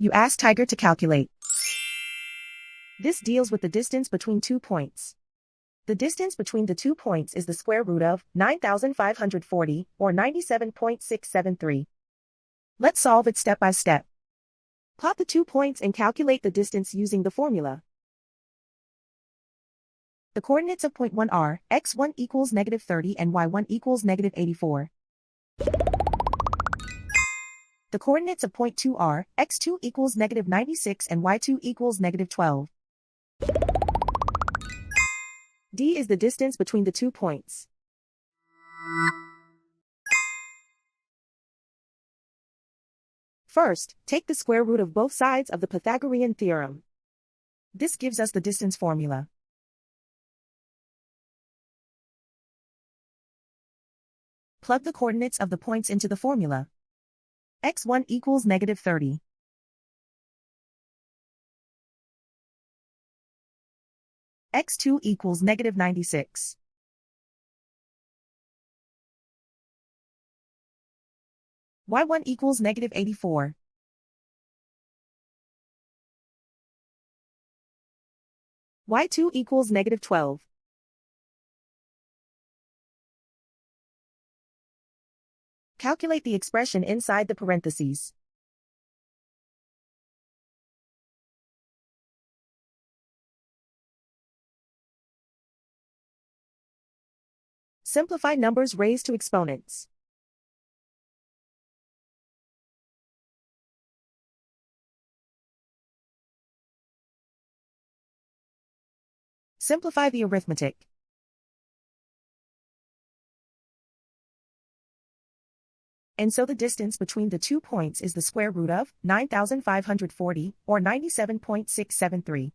You ask Tiger to calculate. This deals with the distance between 2 points. The distance between the 2 points is the square root of 9,540, or 97.673. Let's solve it step by step. Plot the 2 points and calculate the distance using the formula. The coordinates of point 1 are x1 equals -30 and y1 equals -84. The coordinates of point 2 are x2 equals -96 and y2 equals -12. D is the distance between the 2 points. First, take the square root of both sides of the Pythagorean theorem. This gives us the distance formula. Plug the coordinates of the points into the formula. x1 equals -30. x2 equals -96. y1 equals -84. y2 equals -12. Calculate the expression inside the parentheses. Simplify numbers raised to exponents. Simplify the arithmetic. And so the distance between the 2 points is the square root of 9,540, or 97.673.